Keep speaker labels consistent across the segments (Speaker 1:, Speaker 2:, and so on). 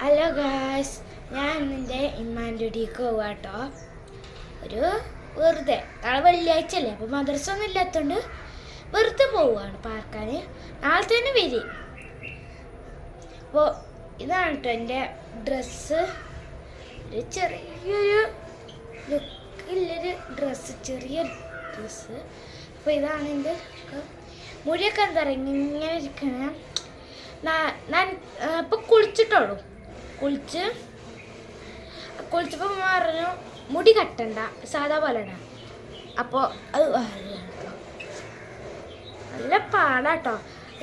Speaker 1: Hello guys, ഞാൻ എൻ്റെ ഇമ്മാൻ്റെ വീട്ടിലേക്ക് പോവാം കേട്ടോ. ഒരു വെറുതെ നാളെ വെള്ളിയാഴ്ച അല്ലേ, അപ്പോൾ മദ്രസ ഒന്നും ഇല്ലാത്തതുകൊണ്ട് വെറുതെ പോവുകയാണ് പാർക്കാൻ. നാളെ തന്നെ വരി. അപ്പോൾ ഇതാണ് കേട്ടോ എൻ്റെ ഡ്രസ്സ്. ഒരു ചെറിയൊരു ലുക്കില്ലൊരു ഡ്രസ്സ്, ചെറിയ ഡ്രസ്സ്. അപ്പോൾ ഇതാണ് എൻ്റെ മുടിയൊക്കെ എന്താ പറയുക ഇങ്ങനെ ഇരിക്കണേ. ഞാൻ ഇപ്പോൾ കുളിച്ചിട്ടുള്ളൂ. കുളിച്ചപ്പോൾ പറഞ്ഞു മുടി കട്ടണ്ട, സാധാ പോലെ ഇടാം. അപ്പോൾ അത് നല്ല പാടാട്ടോ.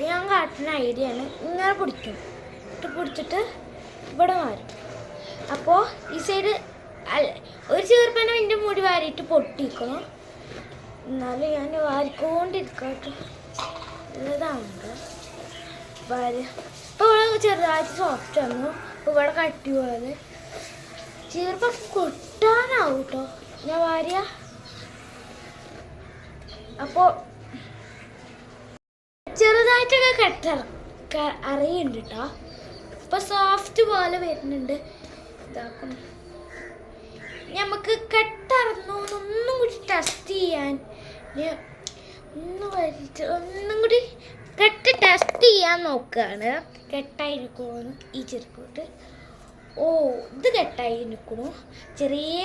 Speaker 1: ഞാൻ കാട്ടുന്ന ഐഡിയ ആണ്. ഇങ്ങനെ പിടിച്ചിട്ട് ഇവിടെ മാറും. അപ്പോൾ ഈ സൈഡ് ഒരു ചേർപ്പനെ എൻ്റെ മുടി വാരിയിട്ട് പൊട്ടിക്കണം. എന്നാലും ഞാൻ വാരിക്കൊണ്ടിരിക്കട്ടോ. നല്ലതാണ് വാരി. ഇപ്പോൾ ഇവിടെ ചെറുതായിട്ട് സോഫ്റ്റ് വന്നു. ഇപ്പോൾ ഇവിടെ കട്ടി പോയത് ചീർപ്പം കൊട്ടാനാവും കേട്ടോ ഞാൻ വാരിയ. അപ്പോൾ ചെറുതായിട്ടൊക്കെ കെട്ട അറിയുന്നുണ്ട് കേട്ടോ. ഇപ്പോൾ സോഫ്റ്റ് പോലെ വരുന്നുണ്ട്. ഇതാക്കണം നമുക്ക് കെട്ടറന്നോന്നൊന്നും കൂടി ടെസ്റ്റ് ചെയ്യാൻ, ഒന്നും കൂടി കെട്ട് ടെസ്റ്റ് ചെയ്യാൻ നോക്കുകയാണ്. കെട്ടായിരിക്കണു ഈ ചെറുപ്പോട്ട്. ഓ, ഇത് കെട്ടായി നിൽക്കണു. ചെറിയ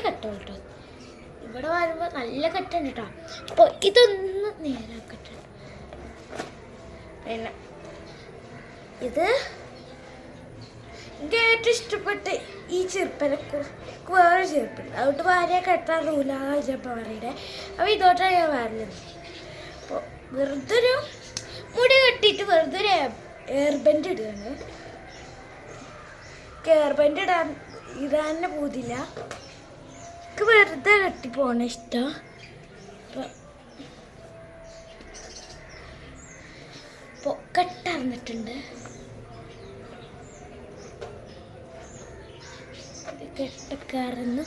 Speaker 1: കെട്ടാണ് കേട്ടോ. ഇവിടെ വരുമ്പോൾ നല്ല കെട്ടുണ്ട് കേട്ടോ. അപ്പോൾ ഇതൊന്ന് നേരാക്കട്ടെ. പിന്നെ ഇത് എനിക്ക് ഏറ്റവും ഇഷ്ടപ്പെട്ട് ഈ ചെറുപ്പനക്ക് വേറെ ചെറുപ്പുണ്ട്. അതുകൊണ്ട് ഭാര്യ കെട്ടാൻ റൂല ചെറുപ്പമാരുടെ. അപ്പോൾ ഇതോട്ടാണ് ഞാൻ വരരുത്. അപ്പോൾ വെറുതെ ഒരു മുടി കെട്ടിയിട്ട് വെറുതെ ഒരു എയർബെൻഡ് ഇടുകയാണ്. എയർബെൻഡ് ഇടാൻ പോതില്ല. എനിക്ക് വെറുതെ കെട്ടി പോകണ ഇഷ്ടം. അപ്പോൾ കെട്ടറിഞ്ഞിട്ടുണ്ട്. കെട്ടക്കാരെന്ന്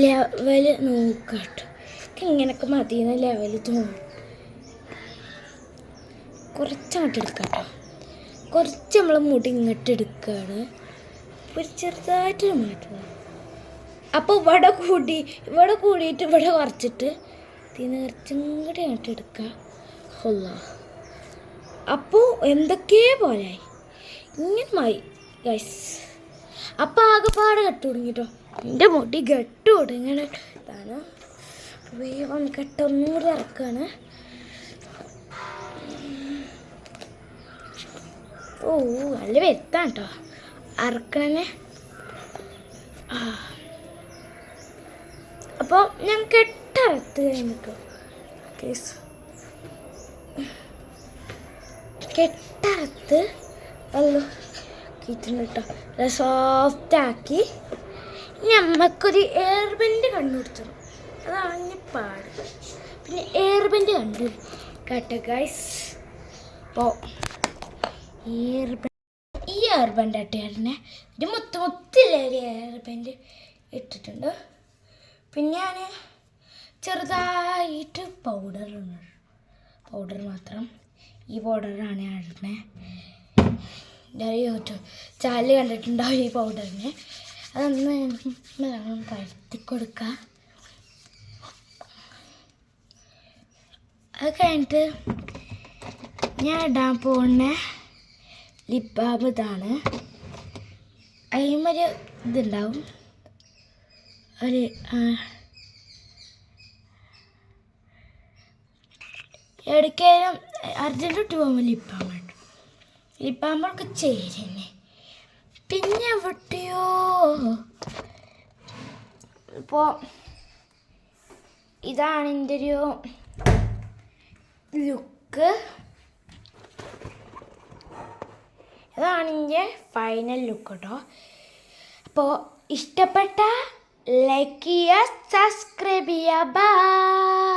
Speaker 1: ലെവല് നോക്കാട്ടോ. ഇങ്ങനൊക്കെ മതിയെന്ന് ലെവല് തോന്നും. കുറച്ചങ്ങോട്ട് എടുക്കാം കേട്ടോ. കുറച്ച് നമ്മൾ മുടി ഇങ്ങോട്ട് എടുക്കുകയാണ്. ഒരു ചെറുതായിട്ടൊരു മാറ്റം. അപ്പോൾ ഇവിടെ കൂടിയിട്ട് ഇവിടെ കുറച്ചിട്ട് ഇതിന് കുറച്ചും കൂടി അങ്ങോട്ട് എടുക്കുക. അപ്പോൾ എന്തൊക്കെയോ പോലെയായി ഇങ്ങനെ മായി ഗൈസ്. അപ്പം ആകെപ്പാടെ കെട്ട് തുടങ്ങിട്ടോ. എൻ്റെ മുടി കെട്ട് തുടങ്ങണ ഇതാണ്. വേഗം കെട്ടൊന്നും കൂടി ഇറക്കാണ്. ഓ, നല്ല വരുത്താണ് കേട്ടോ അറക്കണേ. അപ്പോൾ ഞാൻ കെട്ടറുത്ത് കഴിഞ്ഞിട്ടോ കേസ് കെട്ടറുത്ത് അല്ലോ കിട്ടുന്നു കേട്ടോ. സോഫ്റ്റാക്കി നമുക്കൊരു എയർബെൻഡ് കണ്ടുപിടിച്ചു. അതാണ് പാട്. പിന്നെ എയർബെൻഡ് കണ്ടു കേട്ടോ ഗൈസ്. അപ്പോൾ ഈ എയർബെൻഡ് ആട്ടിയായിരുന്നെ ഒരു മൊത്തമില്ല ഒരു എയർബെൻഡ് ഇട്ടിട്ടുണ്ട്. പിന്നെ ഞാൻ ചെറുതായിട്ട് പൗഡർ മാത്രം. ഈ പൗഡറാണ് ഞാൻ ഇടുന്നത്. യൂട്യൂബ് ചാനൽ കണ്ടിട്ടുണ്ടാവും ഈ പൗഡറിന്. അതൊന്ന് പരത്തി കൊടുക്കുക. അത് കഴിഞ്ഞിട്ട് ഞാൻ ഇടാൻ പോകുന്ന ലിപ് ബാം ഇതാണ്. അതിമൊരു ഇതുണ്ടാവും, ഒരു എവിടേക്കായാലും അർജൻറ്റ് ഇട്ട് പോകുമ്പോൾ ലിപ് ബാം ഇട്ടു. ലിപ് ബാമൊക്കെ ചേരുന്നേ. പിന്നെ എവിടെയോ ഇപ്പോൾ ഇതാണ് എൻ്റെ ഒരു ലുക്ക്. ഇതാണ് എൻ്റെ ഫൈനൽ ലുക്ക് കേട്ടോ. അപ്പോൾ ഇഷ്ടപ്പെട്ട ലൈക്ക് ചെയ്യുക, സബ്സ്ക്രൈബ് ചെയ്യുക. ബൈ.